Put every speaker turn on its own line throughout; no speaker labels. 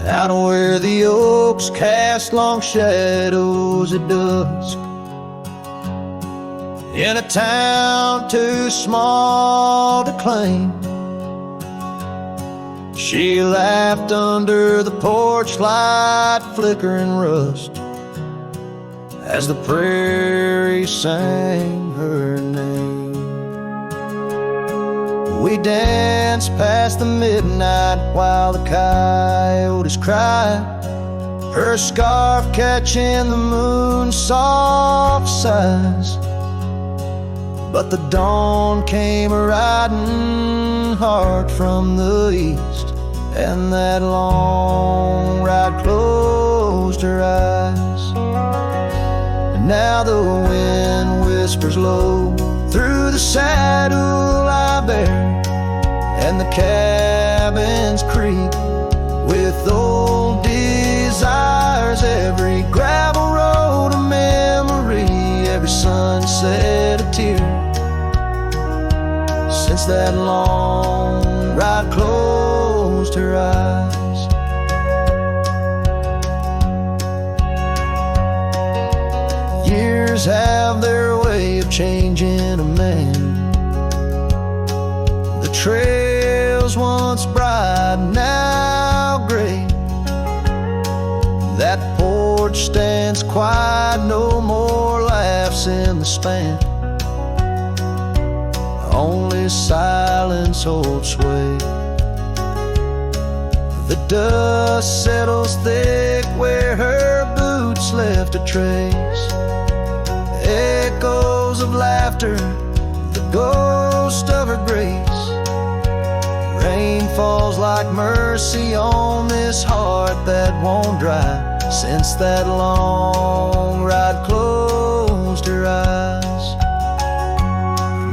out where the oaks cast long shadows at dusk, in a town too small to claim. She laughed under the porch light flickering rust as the prairie sang her name. We danced past the midnight while the coyotes cried, her scarf catching the moon's soft sighs. But the dawn came riding hard from the east, and that long ride closed her eyes. And now the wind whispers low through the saddle I bear, and the cabins creak with old desires. Every gravel road a memory, every sunset a tear, since that long ride closed her eyes. Years have their way of changing a man. The trails once bright, now gray. That porch stands quiet, no more laughs in the span. Only silence holds sway. The dust settles thick where her boots left a trace. Echoes of laughter, the ghost of her grace. Rain falls like mercy on this heart that won't dry, since that long ride closed her eyes.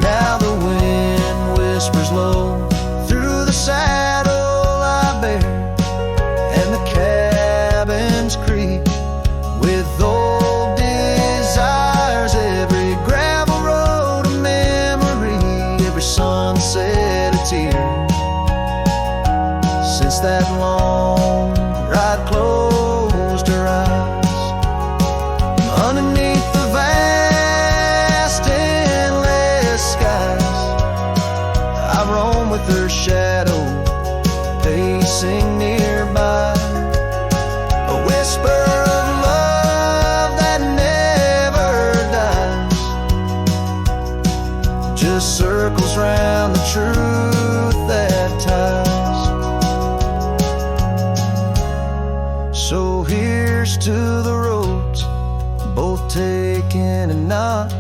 Now the wind whispers low through the saddle I bear, and the cabins creak with old desires. Every gravel road a memory, every sunset a tear, since that long ride closed her eyes. Underneath the vast endless skies, I roam with her shadow pacing nearby. A whisper of love that never dies, just circles round the truth that ties. So here's to the roads, both taken and not,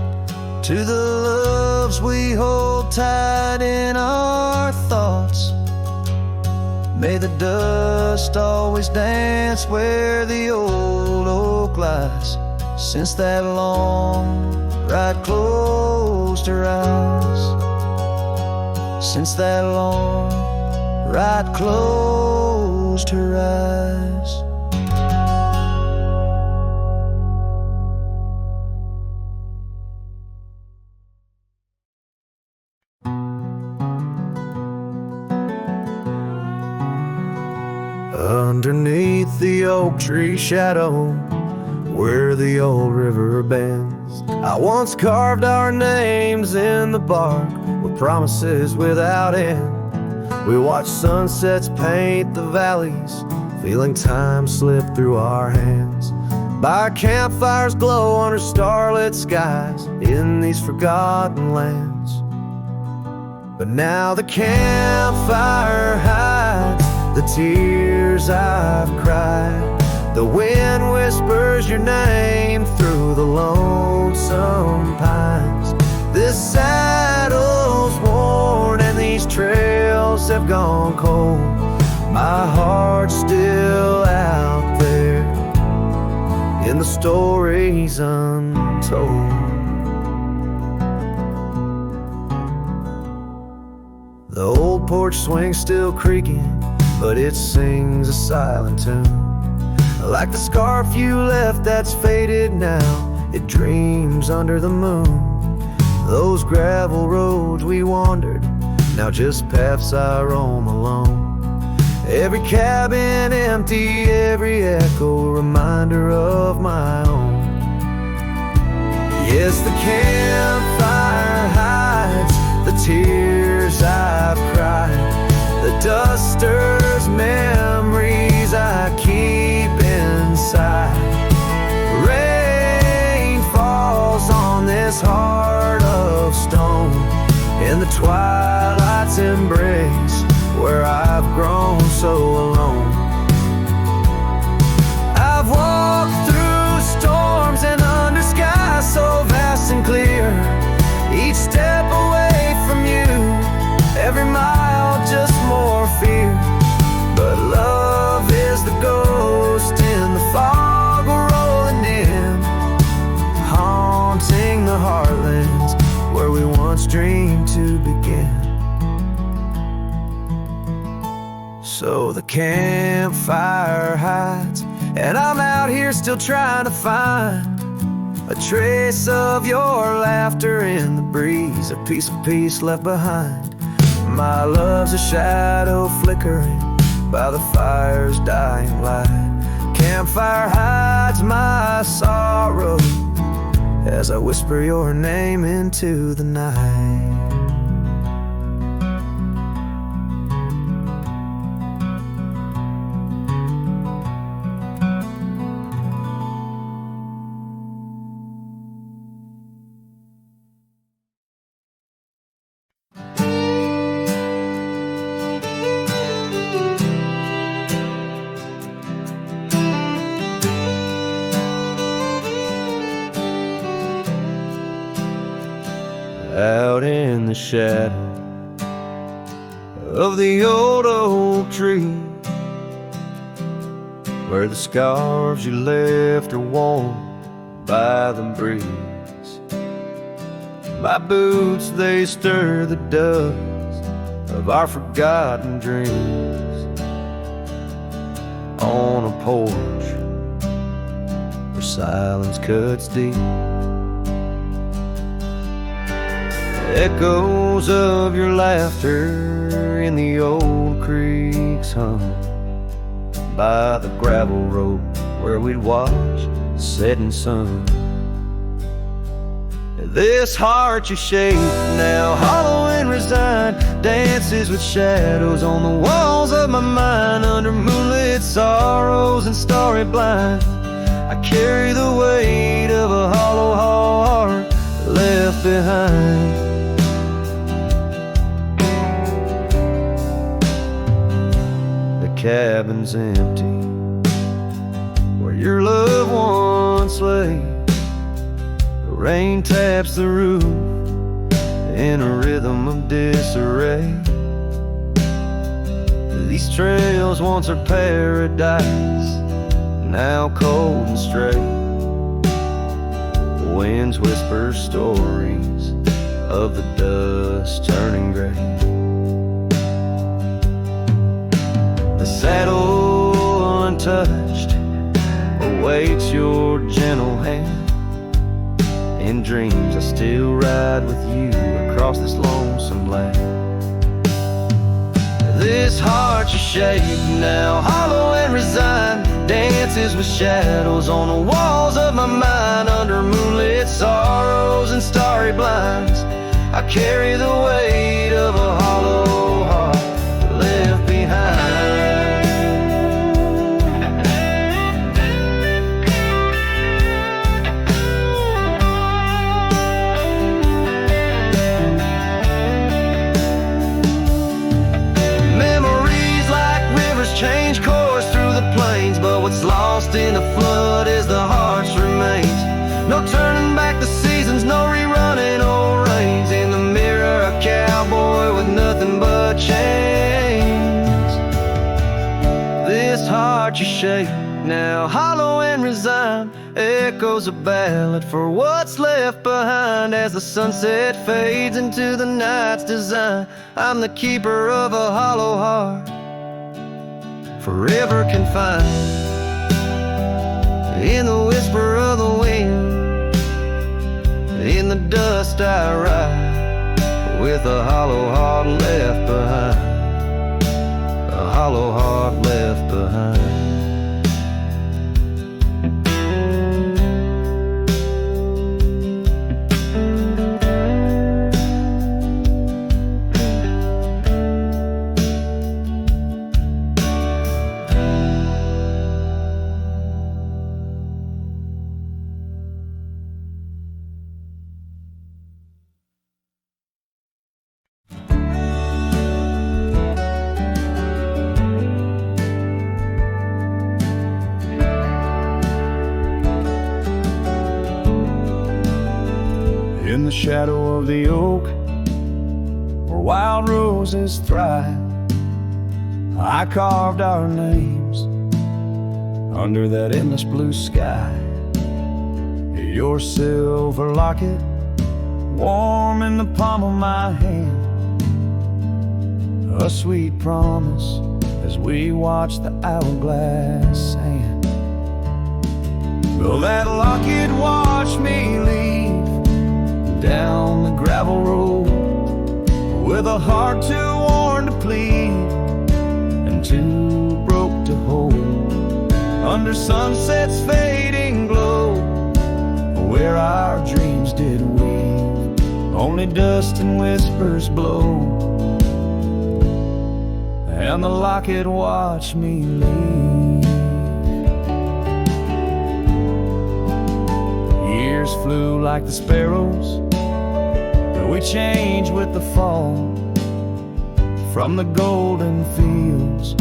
to the loves we hold tight in our thoughts. May the dust always dance where the old oak lies, since that long ride closed her eyes, since that long ride closed her eyes. Underneath the oak tree shadow, where the old river bends, I once carved our names in the bark with promises without end. We watched sunsets paint the valleys, feeling time slip through our hands. By campfires glow under starlit skies in these forgotten lands. But now the campfire hides the tears I've cried. The wind whispers your name through the lonesome pines. This saddle's worn and these trails have gone cold. My heart's still out there in the stories untold. The old porch swing's still creaking, but it sings a silent tune. Like the scarf you left that's faded now, it dreams under the moon. Those gravel roads we wandered, now just paths I roam alone. Every cabin empty, every echo a reminder of my own. Yes, the campfire hides the tears I've cried, the dust stirs memories I keep inside. Rain falls on this heart of stone in the twilight's embrace, where I've grown so alone. I've walked through storms and under skies so vast and clear, each step away from you, every mile just more fear. But love is the ghost in the fog rolling in, haunting the heartlands where we once dreamed to begin. So the campfire hides, and I'm out here still trying to find a trace of your laughter in the breeze, a piece of peace left behind. My love's a shadow flickering by the fire's dying light. Campfire hides my sorrow as I whisper your name into the night. Out in the shadow of the old oak tree, where the scarves you left are warm by the breeze. My boots, they stir the dust of our forgotten dreams. On a porch where silence cuts deep, echoes of your laughter in the old creeks hum by the gravel road where we'd watch the setting sun. This heart you shaped, now hollow and resigned, dances with shadows on the walls of my mind. Under moonlit sorrows and starry blinds, I carry the weight of a hollow heart left behind. Cabin's empty where your loved ones lay. The rain taps the roof in a rhythm of disarray. These trails once are paradise, now cold and straight. The winds whisper stories of the dust turning gray. The saddle untouched awaits your gentle hand. In dreams I still ride with you across this lonesome land. This heart you shape, now hollow and resigned, dances with shadows on the walls of my mind. Under moonlit sorrows and starry blinds, I carry the weight of a hollow heart left behind. Change course through the plains, but what's lost in the flood is the heart's remains. No turning back the seasons, no rerunning old reins. In the mirror, a cowboy with nothing but chains. This heart you shape, now hollow and resigned, echoes a ballad for what's left behind. As the sunset fades into the night's design, I'm the keeper of a hollow heart, forever confined in the whisper of the wind. In the dust I ride with a hollow heart left behind, a hollow heart the shadow of the oak, where wild roses thrive, I carved our names under that endless blue sky. Your silver locket, warm in the palm of my hand, a sweet promise as we watch the hourglass sand. Will that locket watch me leave down the gravel road, with a heart too worn to plead and too broke to hold, under sunset's fading glow, where our dreams did weave, only dust and whispers blow, and the locket watched me leave. Years flew like the sparrows, but we changed with the fall, from the golden fields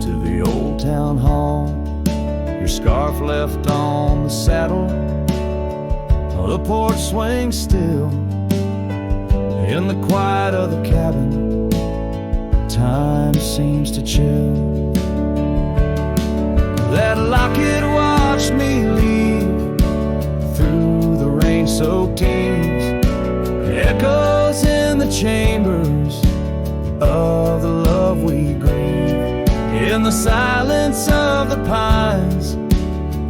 to the old town hall. Your scarf left on the saddle, the porch swings still, in the quiet of the cabin, time seems to chill. That locket watched me leave through the rain-soaked teens, echoes in the chambers of the love we grieve, in the silence of the pines,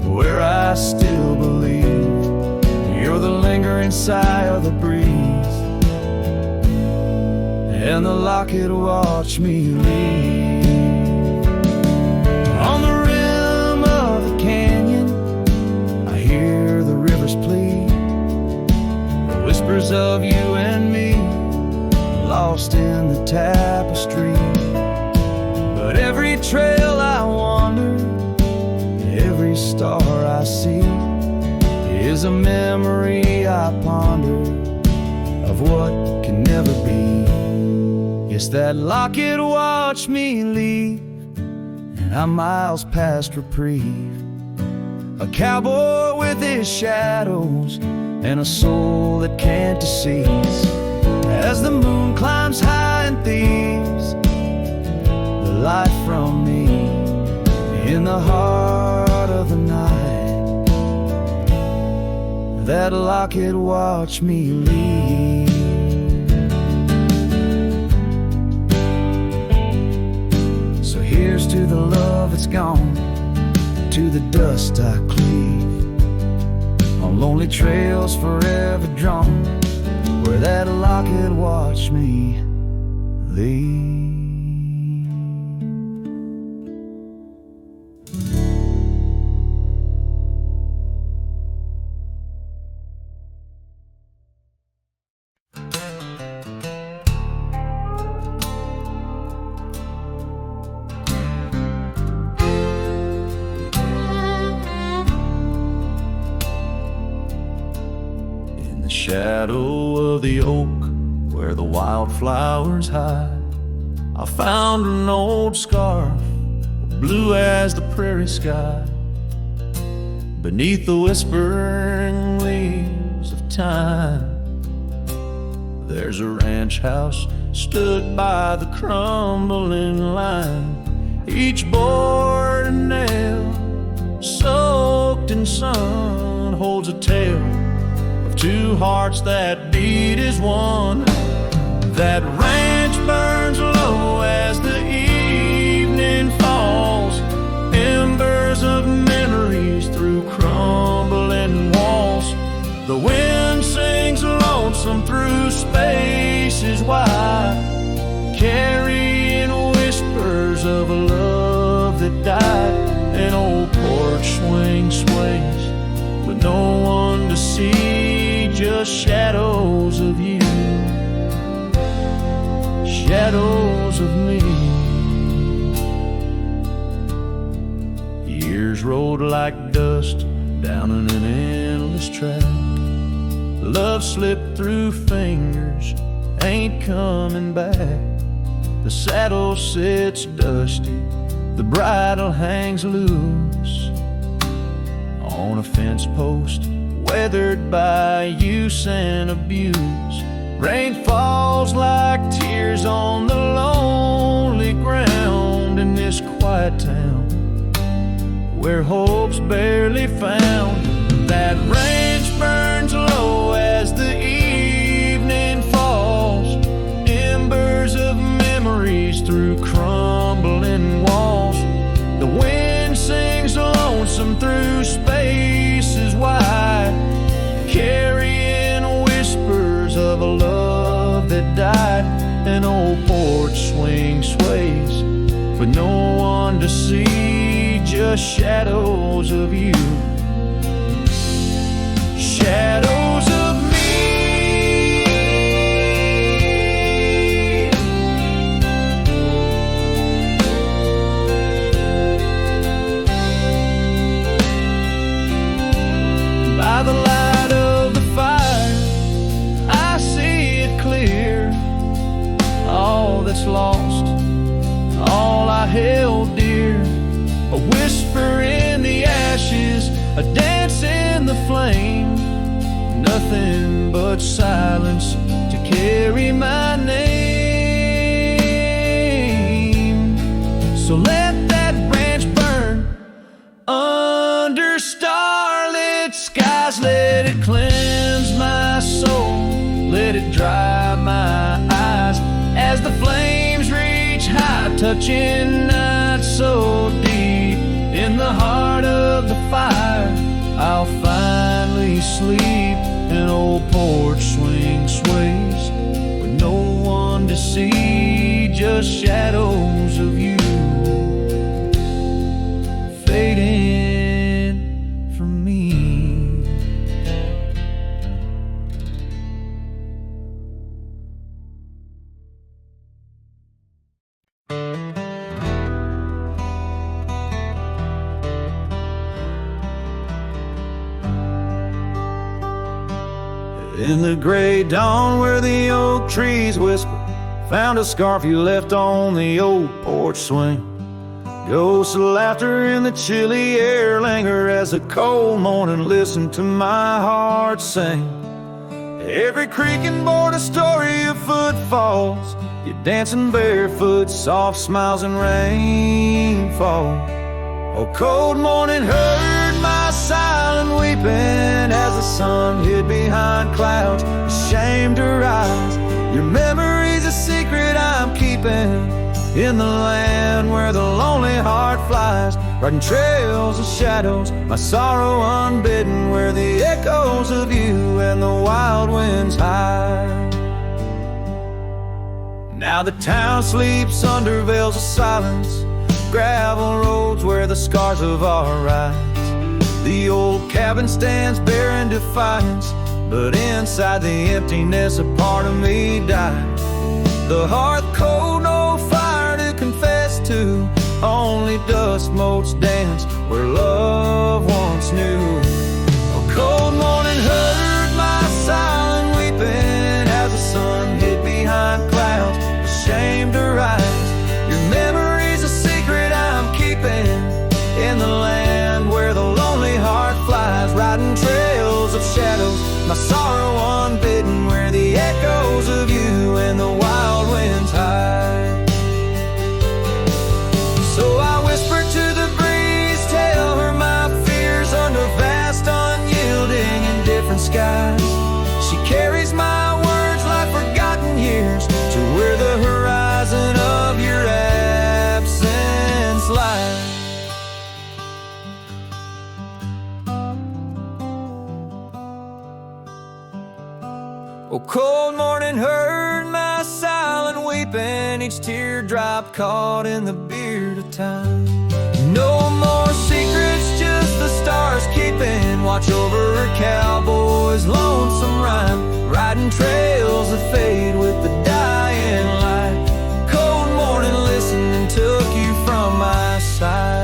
where I still believe you're the lingering sigh of the breeze, and the locket watched me leave. On the rim of the canyon, I hear the rivers plead, the whispers of you and me, lost in the tapestry. But every trail I wander, every star I see, is a memory I ponder of what can never be. Yes, that locket watched me leave, and I'm miles past reprieve, a cowboy with his shadows and a soul that can't deceive. As the moon climbs high and thieves the light from me, in the heart of the night, that locket watched me leave. So here's to the love that's gone, to the dust I cleave, on lonely trails forever drawn, where that locket watched me leave. Shadow of the oak, where the wildflowers hide, I found an old scarf, blue as the prairie sky, beneath the whispering leaves of time. There's a ranch house stood by the crumbling line, each board and nail soaked in sun holds a tale, two hearts that beat as one. That ranch burns low as the evening falls, embers of memories through crumbling walls. The wind sings lonesome through spaces wide, carrying whispers of a love that died. An old porch swing sways with no one to see, just shadows of you, shadows of me. Years rolled like dust down in an endless track. Love slipped through fingers, ain't coming back. The saddle sits dusty, the bridle hangs loose on a fence post weathered by use and abuse. Rain falls like tears on the lonely ground in this quiet town where hope's barely found. That ranch burns low as the evening falls, embers of memories through crumbling walls. The wind sings lonesome through spaces wide, carrying whispers of a love that died. An old porch swing sways with no one to see, just shadows of you, shadows of me. By the light of the fire, I see it clear. All that's lost, all I held dear. A whisper in the ashes, a dance in the flame. Nothing but silence to carry my name. So let that branch burn under starlit skies. Let it cleanse my soul, let it dry my eyes as the flames reach high, touching not so deep. In the heart of the fire, I'll finally sleep. An old porch swing sways with no one to see, just shadows of you fading from me. In the gray dawn where the oak trees whisper, found a scarf you left on the old porch swing. Ghosts of laughter in the chilly air linger as the cold morning listen to my heart sing. Every creaking board a story of footfalls, you dancing barefoot, soft smiles and rainfall. Oh, cold morning heard my silent weeping as the sun hid behind clouds, ashamed to rise. Your memory's a secret I'm keeping in the land where the lonely heart flies, riding trails of shadows, my sorrow unbidden, where the echoes of you and the wild winds hide. Now the town sleeps under veils of silence, gravel roads where the scars of our rides. The old cabin stands bare in defiance, but inside the emptiness a part of me died. The hearth cold, no fire to confess to, only dust motes dance where love once knew. A cold morning heard my silent weeping as the sun hid behind clouds, ashamed to rise. Your memory's a secret I'm keeping in the land where the lonely heart flies, riding trails of shadows, my sorrow unbidden, where the echoes of you and the wild winds hide. So I whisper to the breeze, tell her my fears under vast, unyielding, indifferent skies. She carries my words like forgotten years to where the horizon of your absence lies. Oh, cold morning heard my silent weeping, each teardrop caught in the beard of time. No more secrets, just the stars keeping watch over her cowboy's lonesome rhyme, riding trails that fade with the dying light. Cold morning listening took you from my side.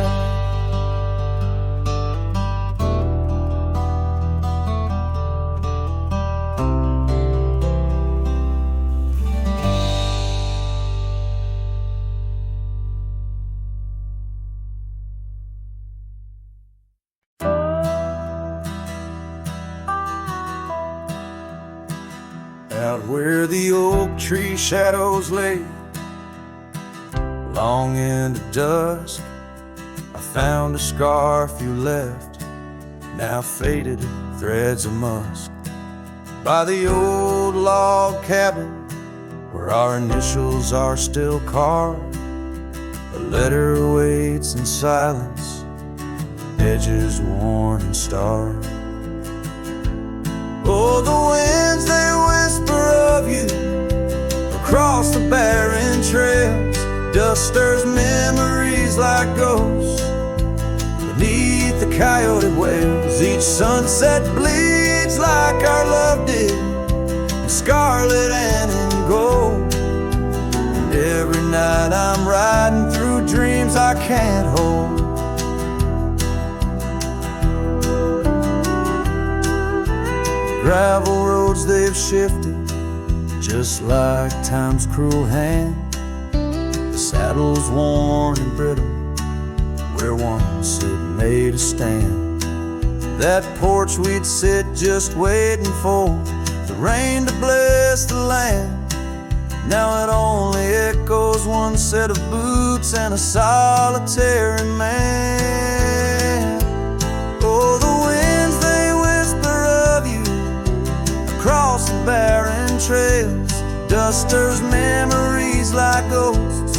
tree shadows lay. Long into dusk, I found a scarf you left, now faded threads of musk, by the old log cabin where our initials are still carved. A letter waits in silence, edges worn and starved. Oh, the winds, they whisper of you across the barren trails. Dust stirs memories like ghosts beneath the coyote wails. Each sunset bleeds like our love did, in scarlet and in gold. And every night I'm riding through dreams I can't hold. Gravel roads, they've shifted just like time's cruel hand. The saddle's worn and brittle where once it made a stand. That porch we'd sit just waiting for the rain to bless the land. Now it only echoes one set of boots and a solitary man. Oh, the winds, they whisper of you across the barren trails. Dust stirs memories like ghosts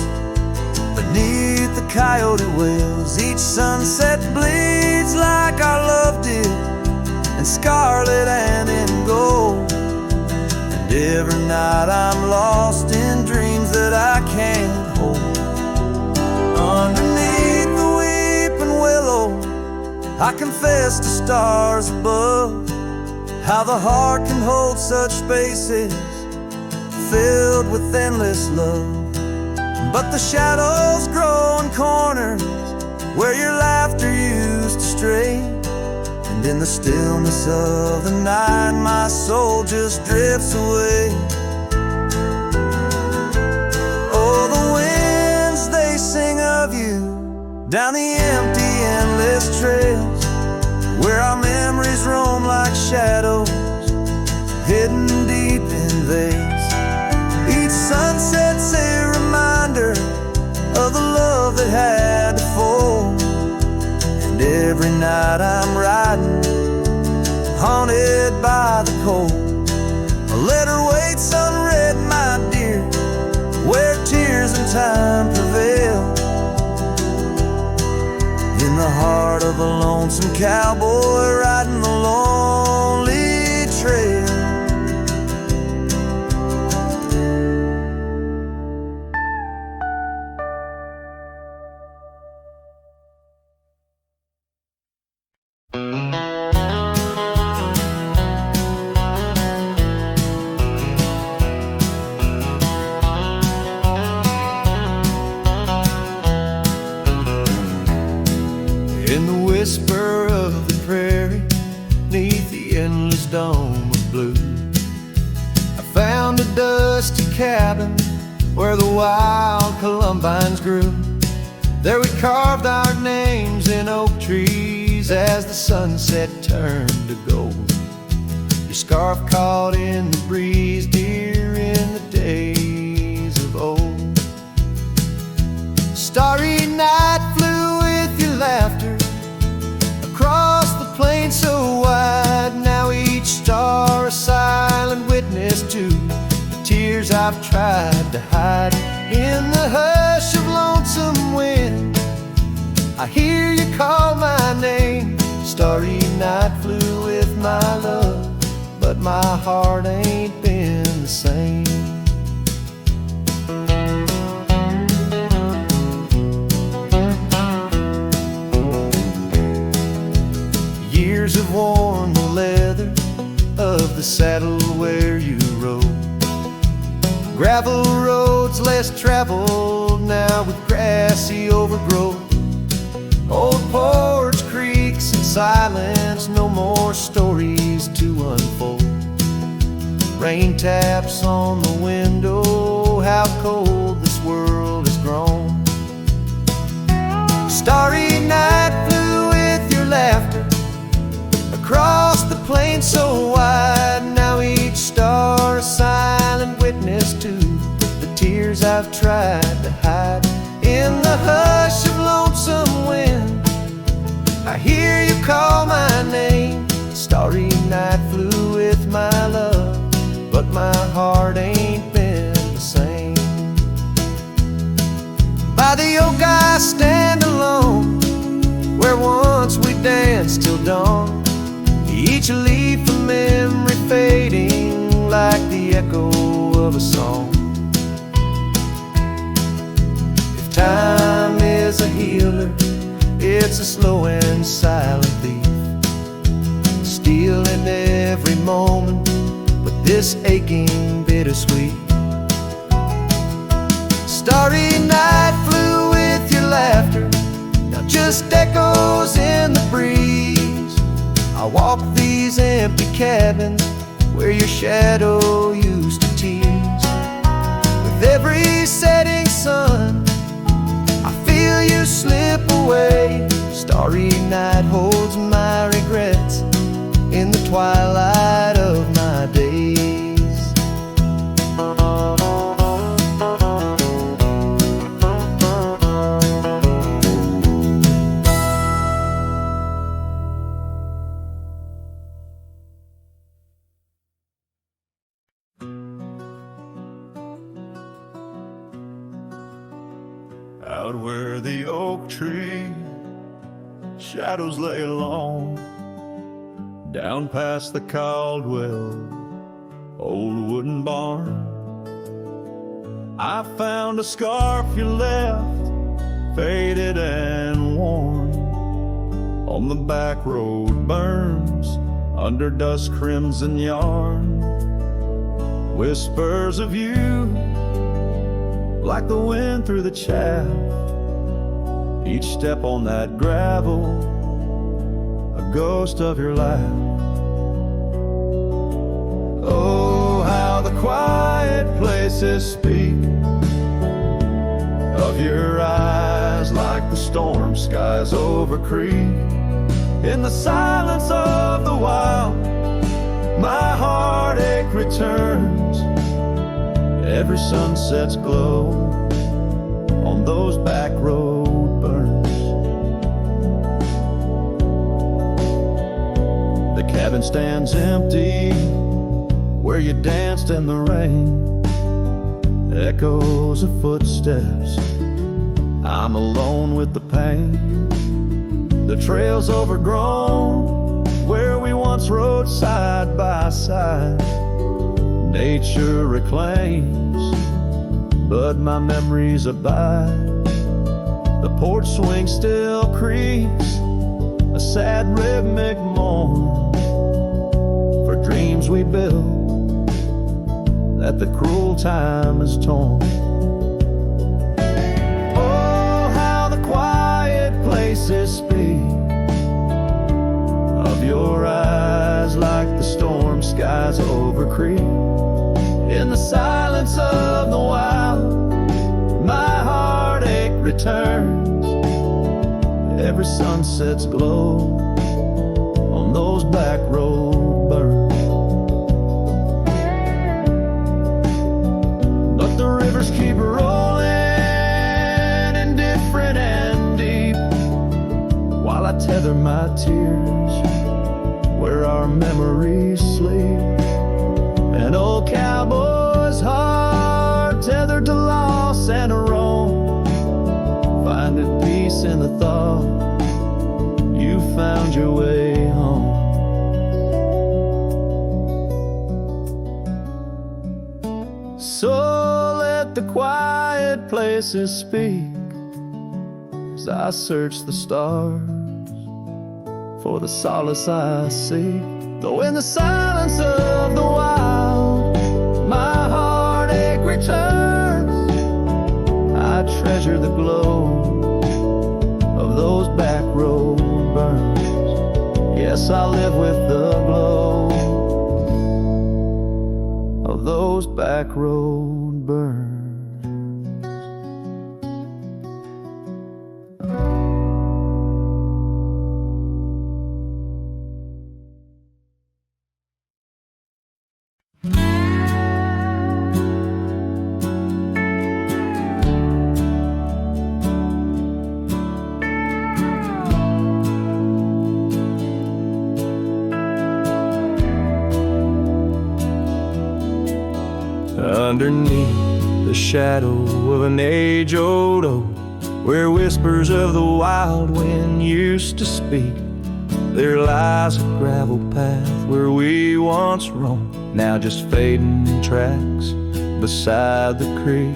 beneath the coyote wails. Each sunset bleeds like our love did, in scarlet and in gold. And every night I'm lost in dreams that I can't hold. Underneath the weeping willow, I confess to stars above, how the heart can hold such spaces filled with endless love. But the shadows grow in corners where your laughter used to stray. And in the stillness of the night, my soul just drifts away. Oh, the winds, they sing of you down the empty, endless trails where our memories roam like shadows hidden deep in veils. Each sunset's a reminder of the love that had to fall. And every night I'm riding, haunted by the cold. A letter waits unread, my dear, where tears and time prevail. In the heart of a lonesome cowboy riding the lonely trail. In the whisper of the prairie, neath the endless dome of blue, I found a dusty cabin where the wild columbines grew. There we carved our names in oak trees as the sunset turned to gold. Your scarf caught in the breeze, dear, in the days of old. Starry night flew with your laughter across the plain so wide. Now each star a silent witness to the tears I've tried to hide. In the hush of lonesome wind, I hear you call my name. Starry night flew with my love, but my heart ain't been the same. Years have worn the leather of the saddle where you rode. Gravel roads less traveled now with grassy overgrowth. Old porch creaks in silence, no more stories to unfold. Rain taps on the window, how cold this world has grown. Starry night flew with your laughter across the plain so wide. Now each star a silent witness to years I've tried to hide in the hush of lonesome wind. I hear you call my name. Starry night flew with my love, but my heart ain't been the same. By the oak I stand alone, where once we danced till dawn. Each leaf a memory fading like the echo of a song. If time is a healer, it's a slow and silent thief, stealing every moment with this aching bittersweet. Starry night flew with your laughter, now just echoes in the breeze. I walk these empty cabins where your shadow used to tease. With every setting sun, I feel you slip away. Starry night holds my regrets in the twilight of my days. Out where the oak tree shadows lay alone, down past the Caldwell old wooden barn, I found a scarf you left, faded and worn. On the back road burns under dust crimson yarn, whispers of you like the wind through the chaff. Each step on that gravel, a ghost of your laugh. Oh, how the quiet places speak of your eyes, like the storm skies over creek. In the silence of the wild, my heartache returns. Every sunset's glow on those back road burns. The cabin stands empty where you danced in the rain. Echoes of footsteps, I'm alone with the pain. The trail's overgrown where we once rode side by side. Nature reclaims, but my memories abide. The porch swing still creaks, a sad rhythmic mourn for dreams we built that the cruel time has torn. Oh, how the quiet places speak of your eyes, like the storm skies over creek. In the silence of the wild, my heartache returns. Every sunset's glow on those back road burns. But the rivers keep rolling, indifferent and deep, while I tether my tears where our memories sleep. An old cowboy's heart tethered to loss and a roam, finding peace in the thought you found your way home. So let the quiet places speak as I search the stars for the solace I seek. Though in the silence of the wild, my heartache returns, I treasure the glow of those back road burns. Yes, I live with the glow of those back road burns. underneath the shadow of an age-old oak, where whispers of the wild wind used to speak. There lies a gravel path where we once roamed, now just fading tracks beside the creek.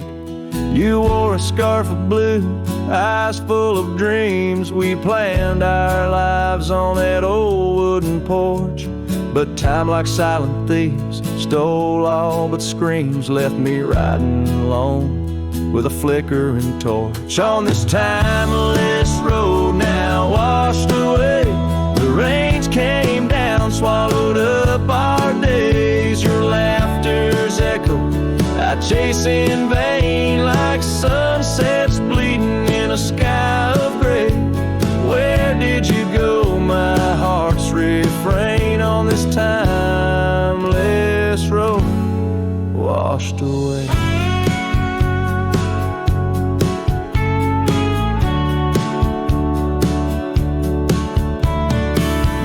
You wore a scarf of blue, eyes full of dreams. We planned our lives on that old wooden porch, but time, like silent thieves, stole all but screams. Left me riding alone with a flickering torch on this timeless road, now washed away. The rains came down, swallowed up our days. Your laughter's echo I chase in vain, like sunsets bleeding in a sky of gray. Where did you go? My heart's refrain on this timeless road, washed away.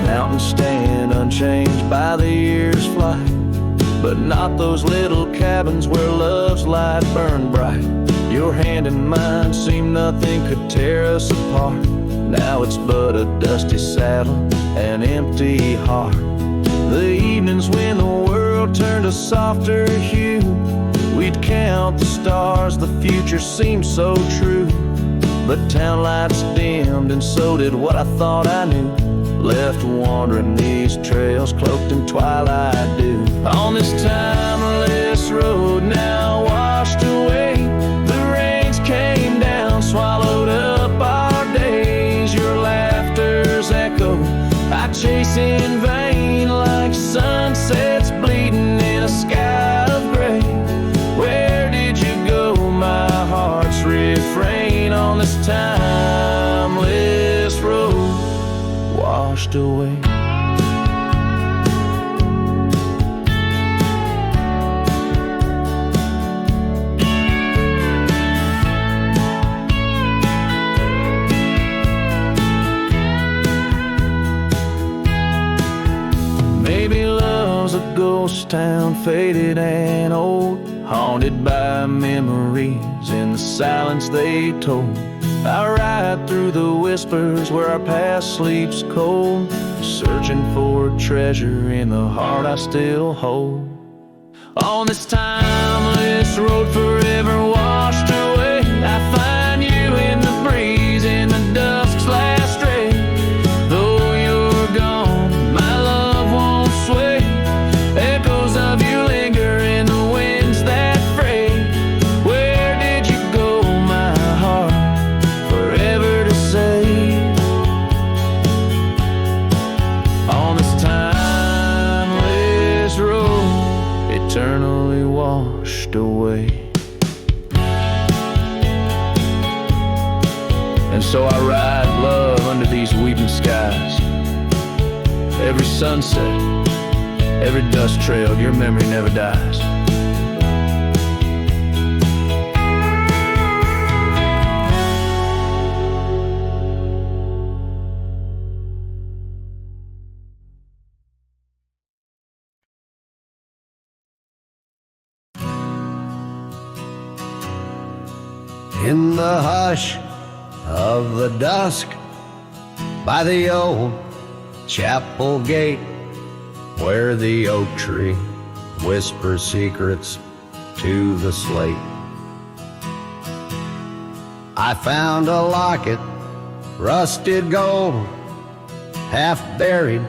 Mountains stand unchanged by the year's flight, but not those little cabins where love's light burned bright. Your hand in mine seemed nothing could tear us apart. Now it's but a dusty saddle, an empty heart. The evenings when the world turned a softer hue, we'd count the stars, the future seemed so true. But town lights dimmed, and so did what I thought I knew. Left wandering these trails, cloaked in twilight dew. On this timeless road, now washed away. The rains came down, swallowed up our days. Your laughter's echo I chase in vain, like sunsets bleeding in a sky of gray. Where did you go? My heart's refrain on this timeless road, washed away. Maybe love's a ghost town, faded and old, haunted by memories in the silence they told. I ride through the whispers where our past sleeps cold, searching for a treasure in the heart I still hold. On this timeless road, forever washed away, I find you in the breeze, in the dusk's last ray. Though you're gone, my love won't sway. Echoes of you linger in the winds that fray. Where did you go, my heart? Forever to say. On this timeless road, eternally washed away. And so I ride love under these weeping skies. Every sunset, every dust trail, your memory never dies.
In the hush of the dusk, by the old chapel gate, where the oak tree whispers secrets to the slate, I found a locket, rusted gold, half buried,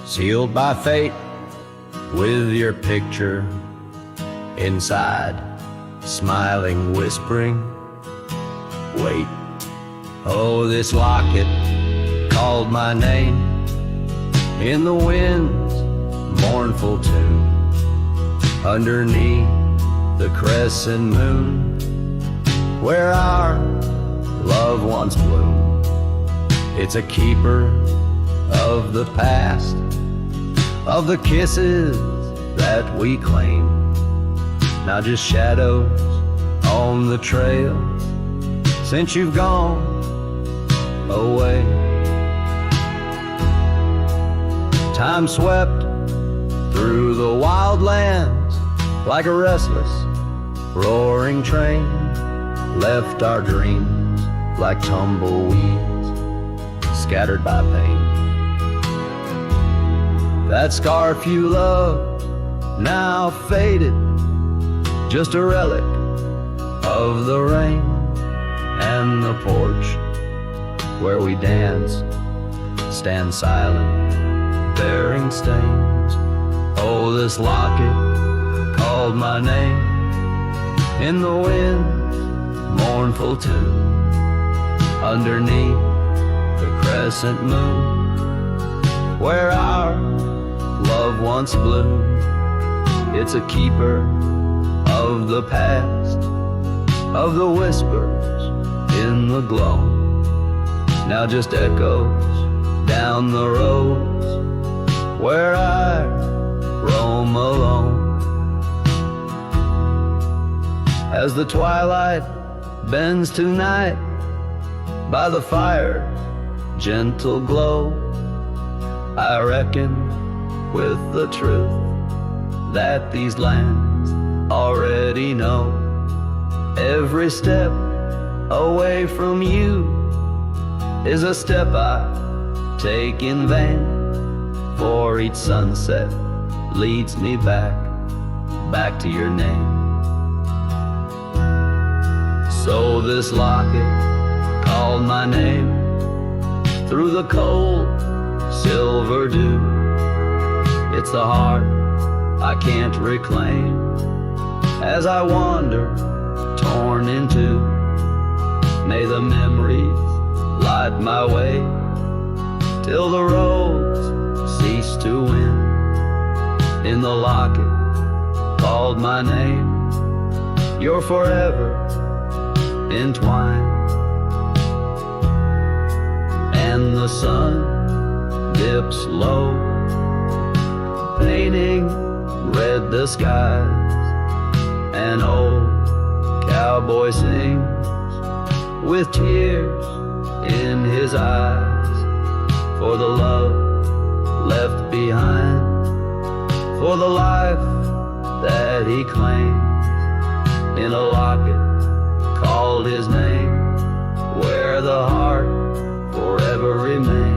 sealed by fate, with your picture inside, smiling, whispering, wait. Oh, this locket called my name in the wind's mournful tune, underneath the crescent moon, where our love once bloomed. It's a keeper of the past, of the kisses that we claim, now just shadows on the trail since you've gone away. Time swept through the wild lands like a restless roaring train left our dreams like tumbleweeds scattered by pain. That scarf you loved, now faded, just a relic of the rain. And the porch where we danced stands silent, bearing stains. Oh, this locket called my name in the wind's mournful tune, underneath the crescent moon, where our love once bloomed. It's a keeper of the past, of the whispers in the glow, now just echoes down the roads where I roam alone. As the twilight bends to night by the fire's gentle glow, I reckon with the truth that these lands already know. Every step away from you is a step I take in vain, for each sunset leads me back to your name. So this locket called my name through the cold silver dew. It's the heart I can't reclaim as I wander torn in two. May the memories light my way till the roads cease to win. In the locket called my name, you're forever entwined. And the sun dips low, painting red the skies. An old cowboy sings with tears in his eyes, for the love left behind, for the life that he claims in a locket called his name, where the heart forever remains.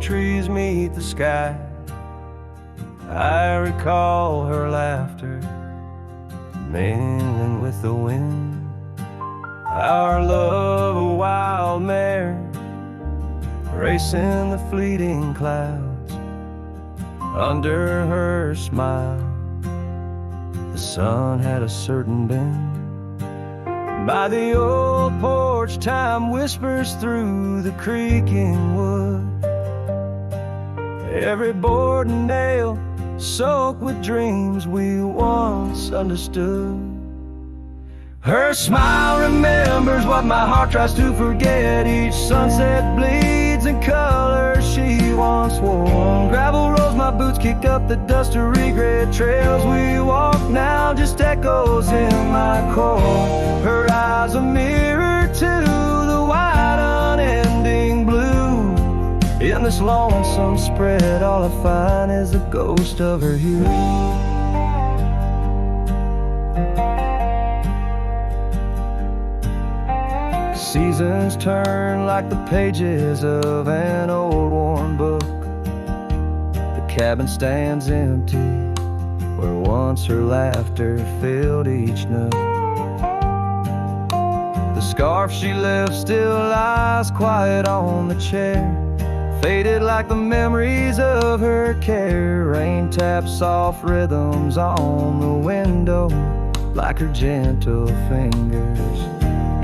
Trees meet the sky, I recall her laughter mingling with the wind. Our love a wild mare racing the fleeting clouds. Under her smile the sun had a certain bend. By the old porch time whispers through the creaking wood, every board and nail soaked with dreams we once understood. Her smile remembers what my heart tries to forget. Each sunset bleeds in colors she once wore. Gravel roads my boots kicked up, the dust of regret. Trails we walk now just echoes in my core. Her eyes a mirror to the wide unending blue. In this lonesome spread, all I find is the ghost of her hue. Seasons turn like the pages of an old worn book. The cabin stands empty where once her laughter filled each nook. The scarf she left still lies quiet on the chair, faded like the memories of her care. Rain taps soft rhythms on the window like her gentle fingers.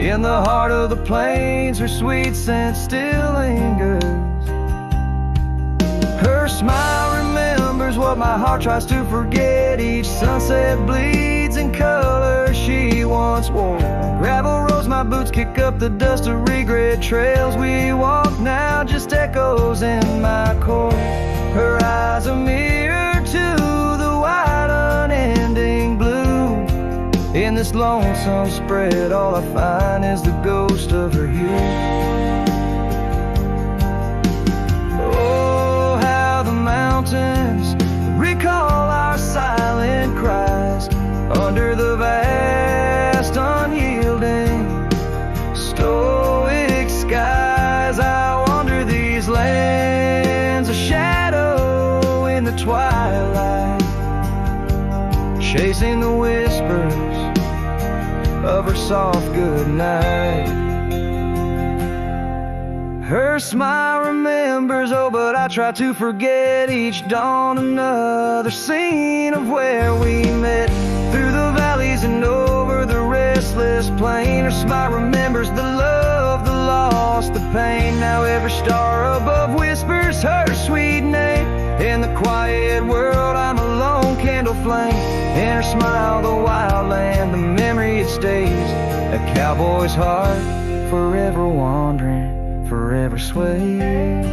In the heart of the plains, her sweet scent still lingers. Her smile remembers what my heart tries to forget. Each sunset bleeds in color she once wore. Gravel roads my boots kick up the dust of regret. Trails we walk now just echoes in my core. Her eyes a mirror to the wide unending blue. In this lonesome spread, all I find is the ghost of her youth. Oh, how the mountains recall our silent cries under the vast, unyielding, stoic skies. I wander these lands, a shadow in the twilight, chasing the whispers of her soft goodnight. Her smile remembers, oh, but I try to forget. Each dawn another scene of where we met, through the valleys and over the restless plain. Her smile remembers the love, the loss, the pain. Now every star above whispers her sweet name. In the quiet world I'm a lone candle flame. In her smile the wild land, the memory it stays. A cowboy's heart, forever wandering, forever swaying.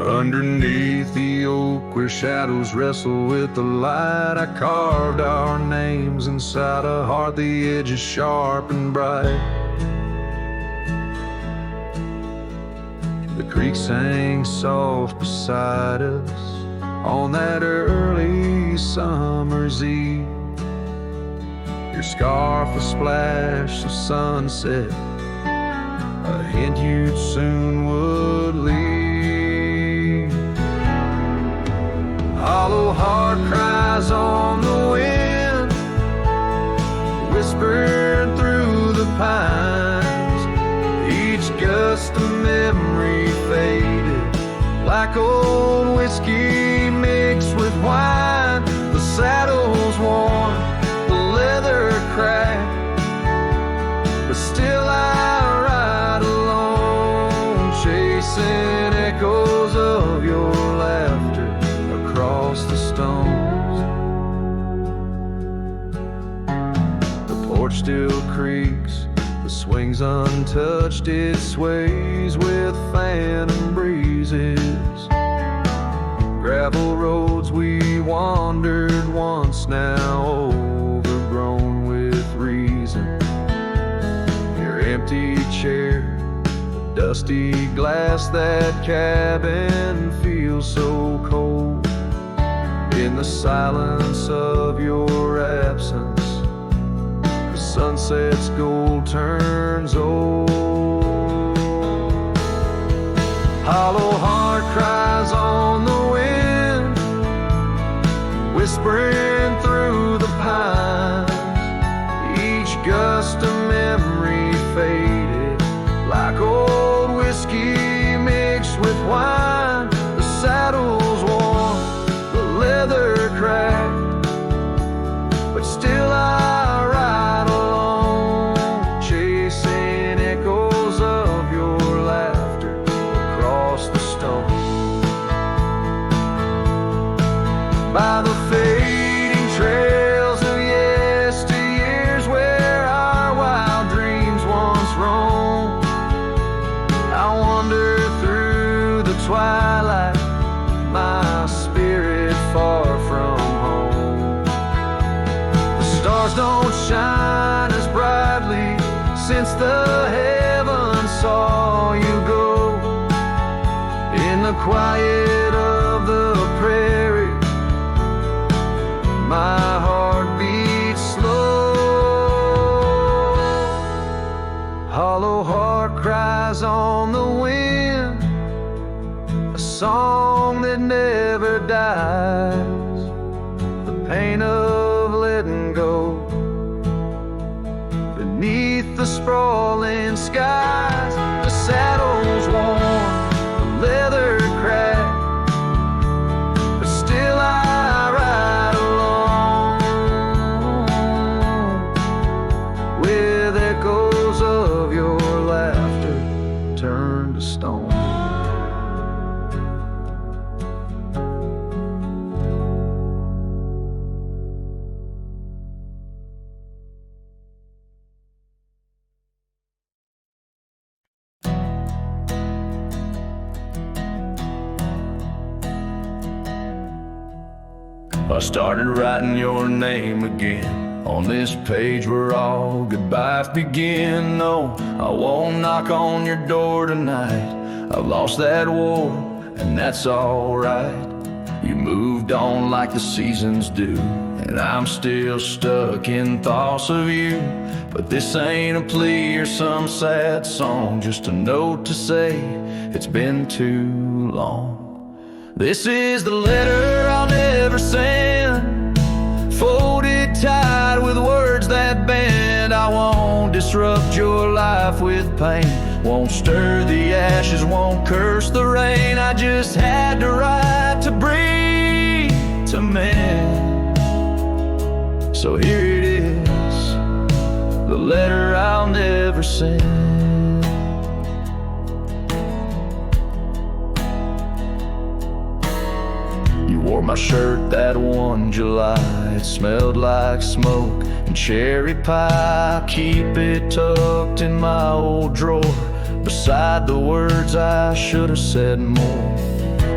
Underneath the oak where shadows wrestle with the light, I carved our names inside a heart, the edges sharp and bright. The creek sang soft beside us on that early summer's eve. Your scarf a splash of sunset, a hint you soon would leave. Hollow heart cries on the wind, whispered through the pines. Each gust of memory faded like old whiskey mixed with wine. The saddle's worn, the leather cracked, but still I ride alone, chasing echoes of your laughter across the stones. The porch still creaks, the swing's untouched, it sways with phantom breezes. Gravel roads we wandered once, now overgrown with reason. Your empty chair, the dusty glass, that cabin feels so cold. In the silence of your absence, the sunset's gold turns old. Hollow heart cries on the wind, whispering through the pines. Each gust of memory faded like old whiskey mixed with wine. The saddle's worn, leather cracked, but still I ride alone, chasing echoes of your laughter across the stone. By the fading trails of yesteryears where our wild dreams once roamed, I wander through the twilight, my spirit far from home. The stars don't shine as brightly since the heavens saw you go. In the quiet of the prairie, my heart beats Hollow heart cries on the wind, a song that never dies. The pain of letting go beneath the sprawling skies. The saddle's worn, the leather cracked, but still I ride along with echoes of your laughter turned to stone.
I started writing your name again on this page where all goodbyes begin. No, I won't knock on your door tonight. I've lost that war, and that's alright. You moved on like the seasons do, and I'm still stuck in thoughts of you. But this ain't a plea or some sad song, just a note to say it's been too long. This is the letter I'll never send, folded tight with words that bend. I won't disrupt your life with pain, won't stir the ashes, won't curse the rain. I just had to write to breathe, to mend. So here it is, the letter I'll never send. Wore my shirt that one July, it smelled like smoke and cherry pie. Keep it tucked in my old drawer, beside the words I should have said more.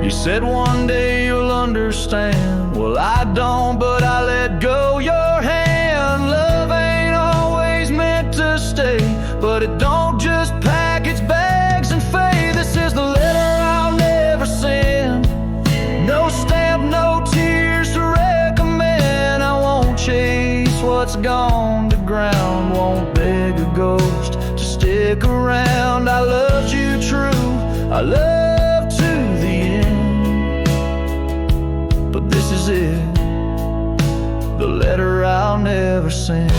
You said one day you'll understand. Well, I don't, but I let go your hand. Love ain't always meant to stay, but it don't just pack its bags and fade. This is the letter I'll never send. No stamp, no tears to recommend. I won't chase what's gone to ground, won't beg a ghost to stick around. I loved you true, I love to the end. But this is it, the letter I'll never send.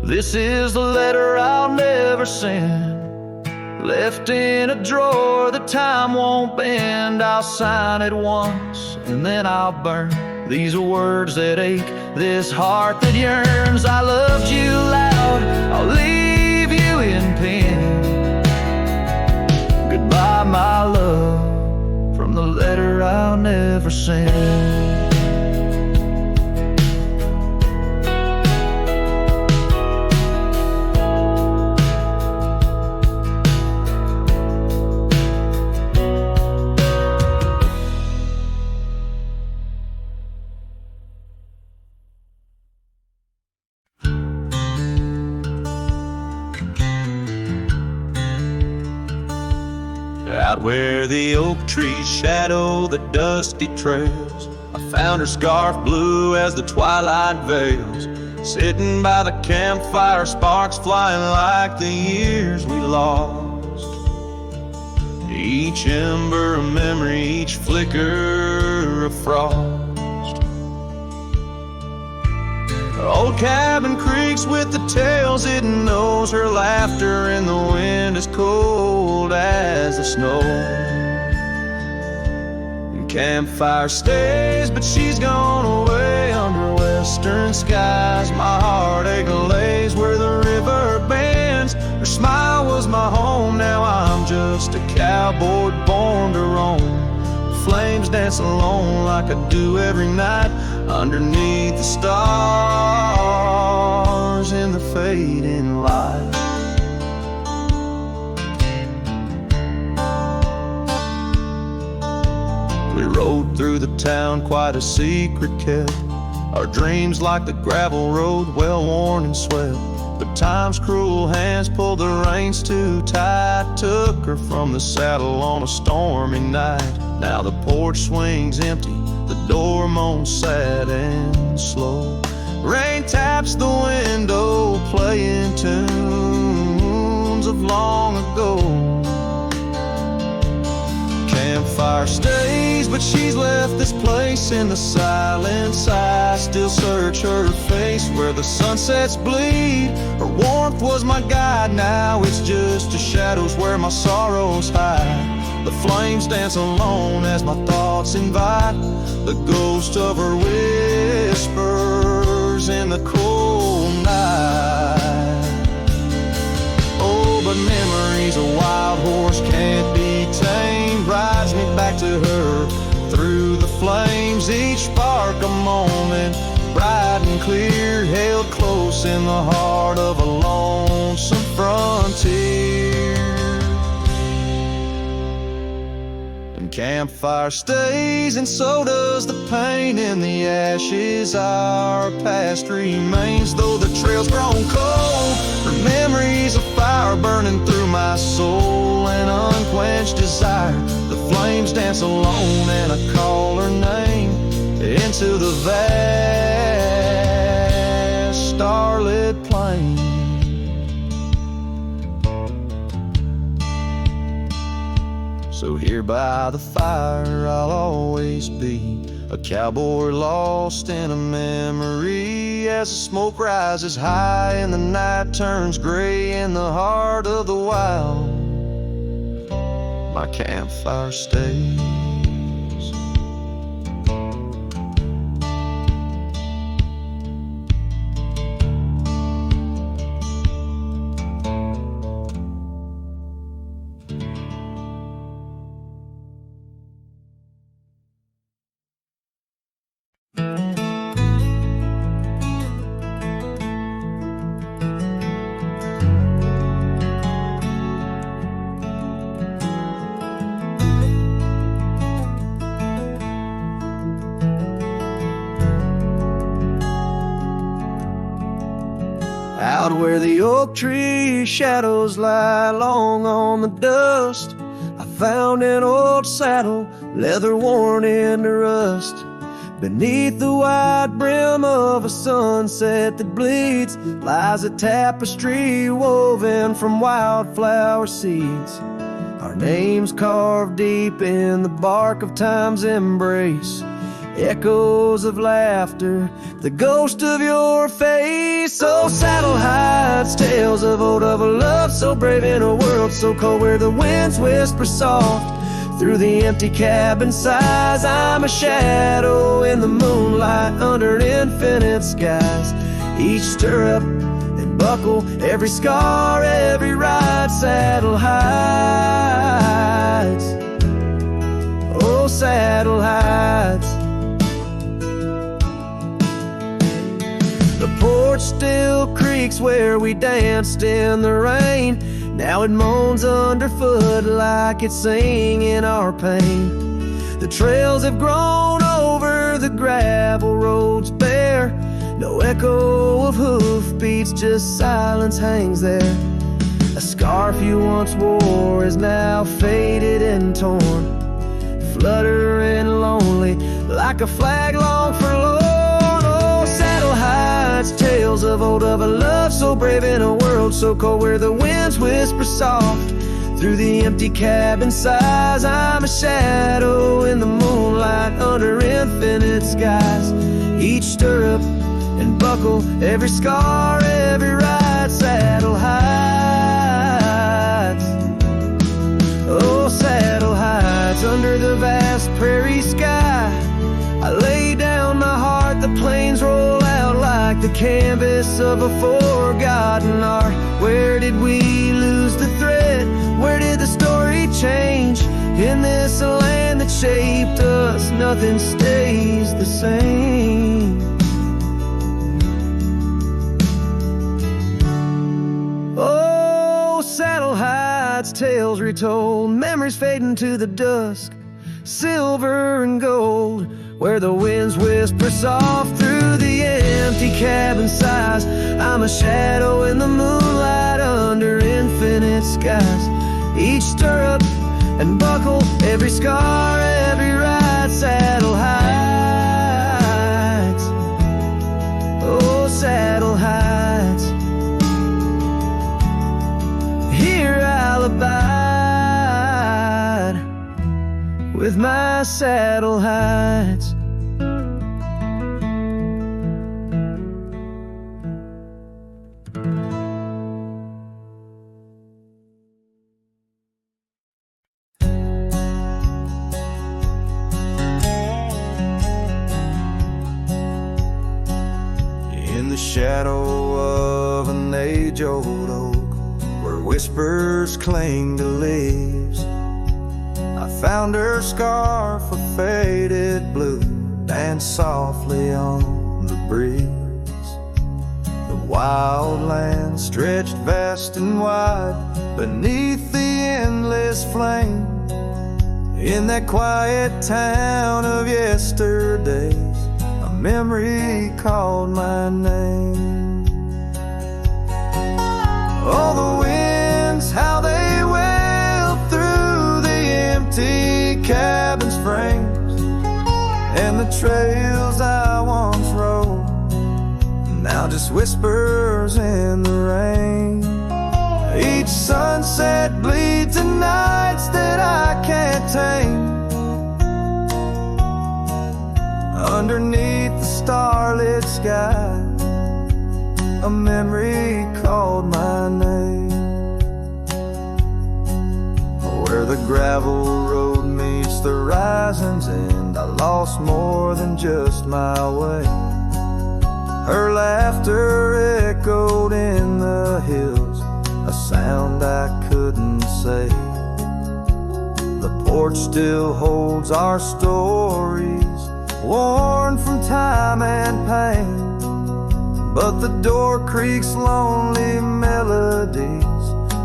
This is the letter I'll never send, left in a drawer that time won't bend. I'll sign it once and then I'll burn these words that ache, this heart that yearns. I loved you loud, I'll leave you in pen. Goodbye, my love, from the letter I'll never send. Out where the oak trees shadow the dusty trails, I found her scarf blue as the twilight veils. Sitting by the campfire, sparks flying like the years we lost. Each ember a memory, each flicker a frost. Her old cabin creaks with the tales it knows, her laughter in the wind as cold as the snow. And campfire stays, but she's gone away under western skies. My heartache lays where the river bends. Her smile was my home, now I'm just a cowboy born to roam. Flames dance alone like I do every night, underneath the stars in the fading light. We rode through the town, quite a secret kept. Our dreams like the gravel road, well worn and swept. But time's cruel hands pulled the reins too tight, took her from the saddle on a stormy night. Now the porch swings empty, the door moans sad and slow. Rain taps the window, playing tunes of long ago. Campfire stays, but she's left this place in the silence. I still search her face where the sunsets bleed. Her warmth was my guide, now it's just the shadows where my sorrows hide. The flames dance alone as my thoughts invite the ghost of her whispers in the cold night. Oh, but memories a wild horse can't be tamed, rides me back to her through the flames. Each spark a moment, bright and clear, held close in the heart of a lonesome frontier. And campfire stays, and so does the pain in the ashes. Our past remains, though the trail's grown cold. Her memories of fire burning through my soul, an unquenched desire. The flames dance alone, and I call her name into the vast starlit plain. So here by the fire I'll always be, a cowboy lost in a memory. As the smoke rises high and the night turns gray in the heart of the wild, my campfire stays. Out where the oak tree shadows lie long on the dust, I found an old saddle, leather worn into rust. Beneath the wide brim of a sunset that bleeds lies a tapestry woven from wildflower seeds. Our names carved deep in the bark of time's embrace, echoes of laughter, the ghost of your face. Oh, saddle hides tales of old, of a love so brave in a world so cold, where the winds whisper soft through the empty cabin sighs. I'm a shadow in the moonlight under infinite skies. Each stirrup and buckle, every scar, every ride, saddle hides. Oh, saddle hides. The porch still creaks where we danced in the rain. Now it moans underfoot like it's singing our pain. The trails have grown over the gravel roads bare. No echo of hoofbeats, just silence hangs there. A scarf you once wore is now faded and torn, fluttering lonely like a flag long forlorn. Hides tales of old, of a love so brave in a world so cold, where the winds whisper soft through the empty cabin sighs. I'm a shadow in the moonlight under infinite skies. Each stirrup and buckle, every scar, every ride, saddle hides. Oh, saddle hides under the vast prairie sky. I lay down my heart, the plains roll out like the canvas of a forgotten art. Where did we lose the thread? Where did the story change? In this land that shaped us, nothing stays the same. Oh, saddle hides, tales retold, memories fading to the dusk. silver and gold, where the winds whisper soft through the empty cabin sighs. I'm a shadow in the moonlight under infinite skies. Each stirrup and buckle, every scar, every ride, saddle hides. Oh, saddle hides. Here I'll abide with my saddle hides. In the shadow of an age-old oak, where whispers cling to leaves, I found her scarf of faded blue, dance softly on the breeze. The wild land stretched vast and wide beneath the endless flame. In that quiet town of yesterdays, a memory called my name. Oh, the winds, how they wail through the empty cabin's frames, and the trails I once rode, now just whispers in the rain. Each sunset bleeds in nights that I can't tame. Underneath the starlit sky, a memory called my name. Where the gravel road meets the horizon's end, I lost more than just my way. Her laughter echoed in the hills, a sound I couldn't say. The porch still holds our stories, worn from time and pain, but the door creaks lonely melodies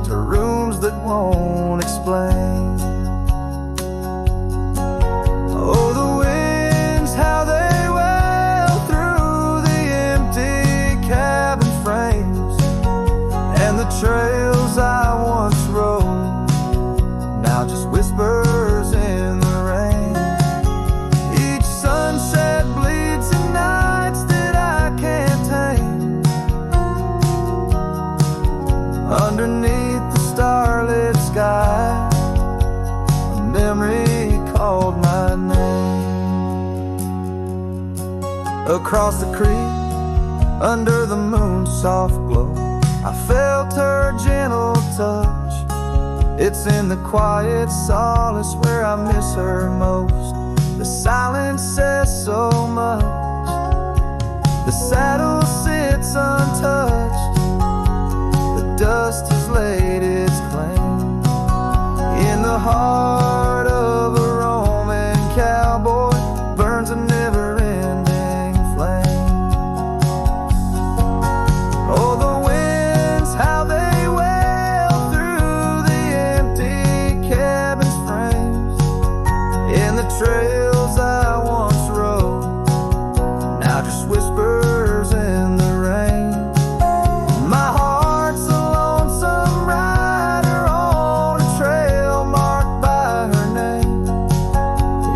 to rooms that won't explain. Oh, the winds, how they wail through the empty cabin frames, and the trails I once rode, now just whispers in the rain. Each sunset bleeds in nights that I can't tame. Underneath the starlit sky, a memory called my name. Across the creek, under the moon's soft glow, I felt her gentle touch. It's in the quiet solace where I miss her most. The silence says so much. The saddle sits untouched. The dust has laid its claim. In the heart of a Roman cowboy burns a never-ending flame. Oh, the winds, how they wail through the empty cabin's frames, in the trails I once rode, now just whispers in the rain. My heart's a lonesome rider on a trail marked by her name.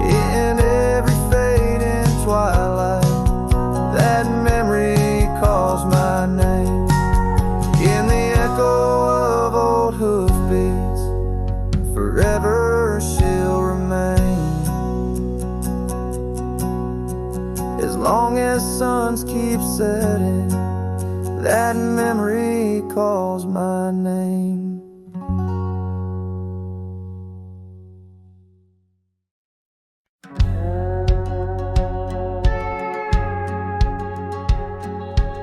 In every fading twilight, that memory calls my name. In the echo of old hoofbeats, forever she'll remain. As long as suns keep setting, that memory calls my name.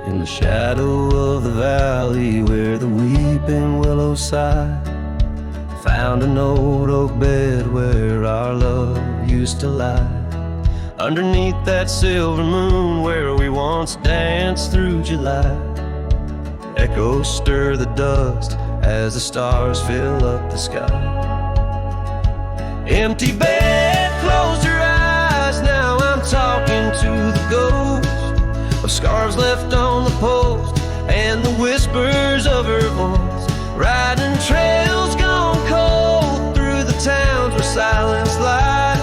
In the shadow of the valley where the weeping willows sigh, found an old oak bed where our love used to lie. Underneath that silver moon where we once danced through July, echoes stir the dust as the stars fill up the sky. Empty bed, closed her eyes. Now I'm talking to the ghost of scarves left on the post and the whispers of her voice. Riding trails gone cold through the towns where silence lies.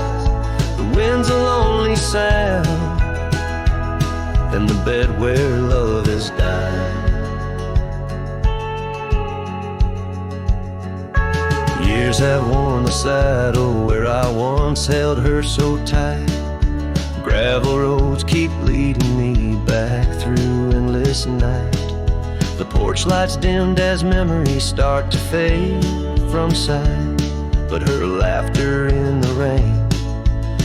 The wind's a lonely sound and the bed where love has died. Years have worn the saddle where I once held her so tight. Gravel roads keep leading me back through endless night. The porch lights dimmed as memories start to fade from sight, but her laughter in the rain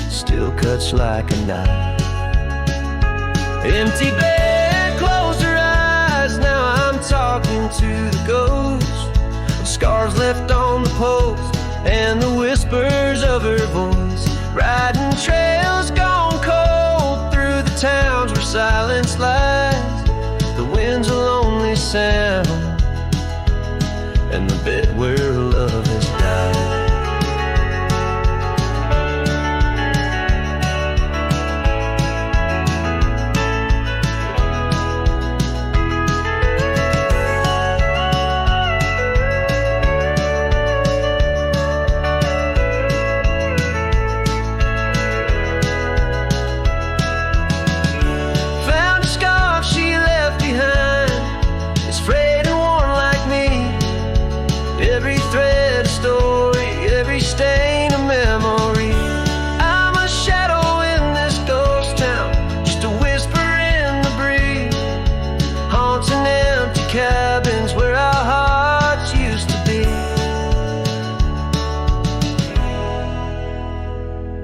still cuts like a knife. Empty bed, closed her eyes. Now I'm talking to the ghost of scars left on the post and the whispers of her voice. Riding trails gone cold through the towns where silence lies. The wind's a lonely sound and the bed where love has died.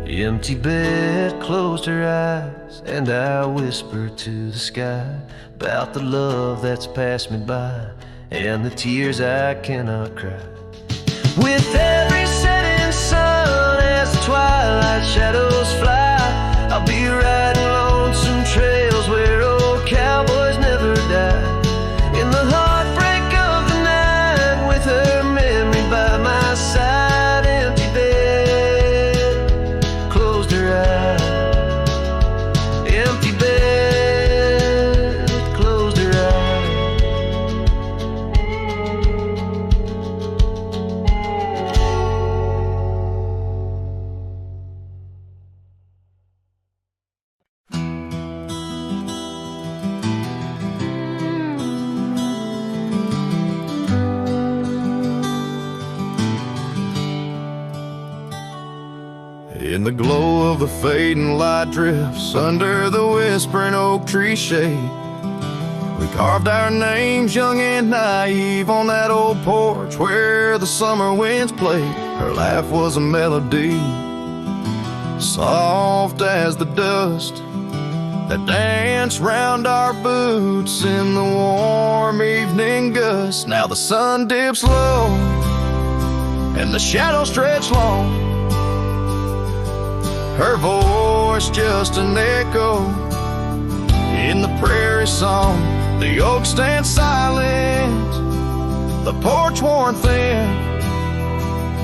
Empty bed, closed her eyes, and I whisper to the sky about the love that's passed me by and the tears I cannot cry. With every setting sun as the twilight shadows fly, I'll be riding lonesome trails where old cowboys never die. In the heartbreak of the night with her memory by my side. Empty bed, closed her eyes. Empty bed, closed her eyes.
In the glow of the fading light drifts under the whispering oak tree shade, we carved our names young and naive on that old porch where the summer winds played. Her laugh was a melody, soft as the dust that danced round our boots in the warm evening gusts. Now the sun dips low and the shadows stretch long, her voice just an echo in the prairie song. The oak stands silent, the porch worn thin,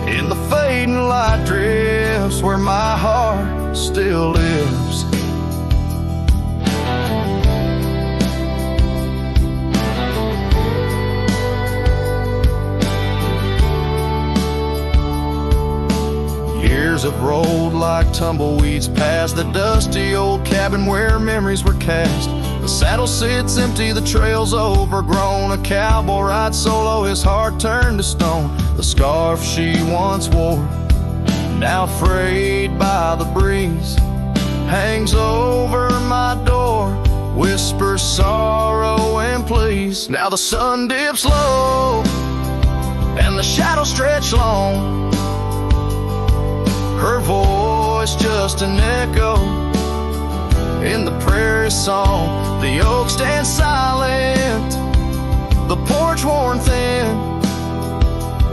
in the fading light drifts where my heart still lives. Years have rolled like tumbleweeds past the dusty old cabin where memories were cast. The saddle sits empty, the trail's overgrown. A cowboy rides solo, his heart turned to stone. The scarf she once wore, now frayed by the breeze, hangs over my door, whispers sorrow and please. Now the sun dips low and the shadows stretch long, her voice just an echo in the prairie song. The oak stands silent, the porch worn thin,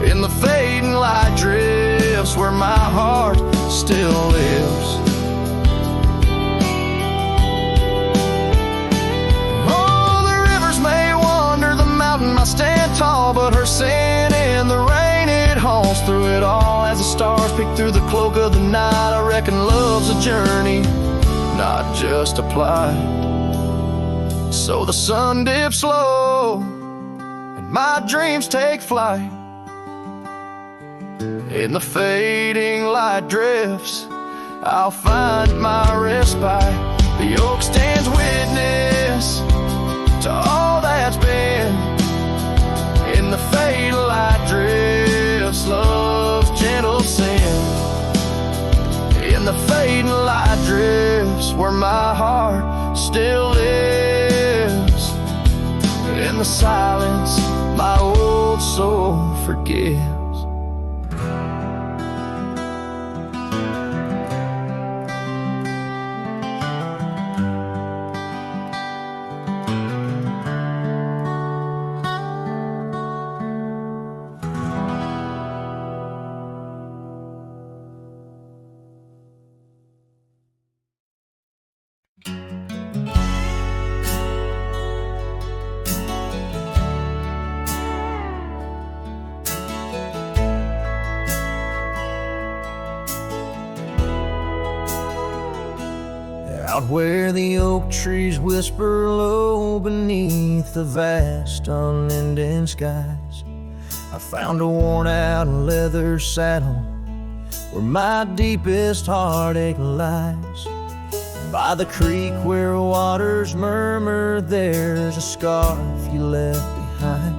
in the fading light drifts where my heart still lives. Oh, the rivers may wander, the mountain might stand tall, but her sin in the rain, it haunts through it all as the stars stars peek through the cloak of the night. I reckon love's a journey, not just a plight. So the sun dips low and my dreams take flight. In the fading light drifts, I'll find my respite. The oak stands witness to all that's been. In the fading light drifts, love's gentle sin. In the fading light drifts, where my heart still lives. In the silence, my old soul forgives.
Out where the oak trees whisper low beneath the vast unending skies, I found a worn-out leather saddle where my deepest heartache lies. By the creek where waters murmur, there's a scarf you left behind.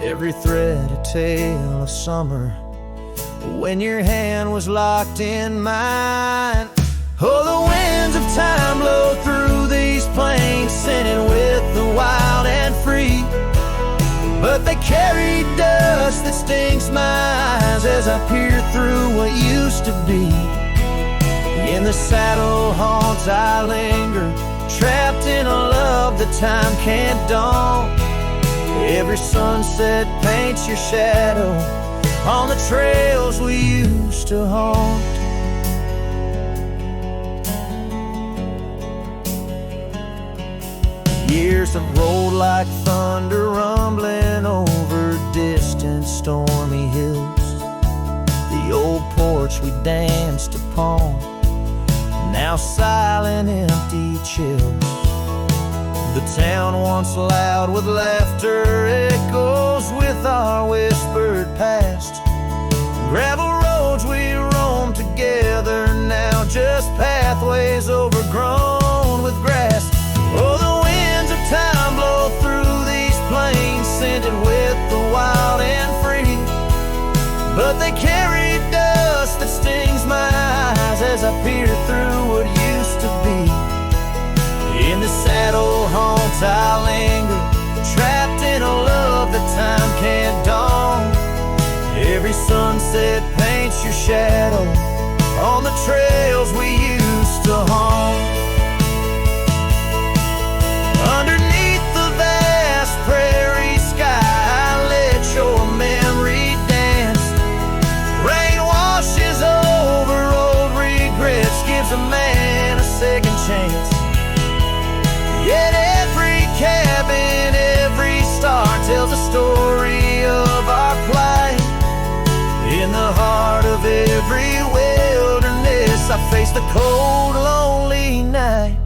Every thread a tale of summer when your hand was locked in mine. Oh, the winds of time blow through these plains, singing with the wild and free. But they carry dust that stings my eyes as I peer through what used to be. In the saddle haunts I linger, trapped in a love that time can't dawn. Every sunset paints your shadow on the trails we used to haunt. Years have rolled like thunder, rumbling over distant stormy hills. The old porch we danced upon, now silent, empty chills. The town once loud with laughter echoes with our whispered past. Gravel roads we roamed together, now just pathways overgrown with grass. Oh, the winds of time blow through these plains, scented with the wild and free. But they carry dust that stings my eyes as I peer through what used to be. In the saddle haunts I linger, trapped in a love that time can't dawn. Every sunset paints your shadow on the trails we used to haunt. Underneath the vast prairie sky, I let your memory dance. Rain washes over old regrets, gives a man a second chance. Yet every cabin, every star tells a story of our plight. In the heart of every wilderness, I face the cold, lonely night.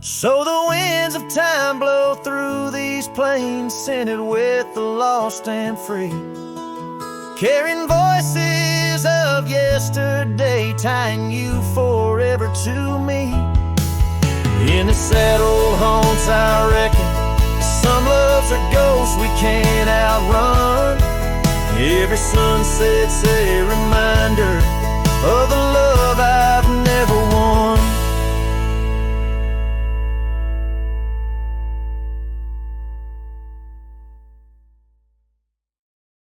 So the winds of time blow through these plains, scented with the lost and free, carrying voices of yesterday, tying you forever to me. In the saddle haunts I reckon some loves are ghosts we can't outrun. Every sunset's a reminder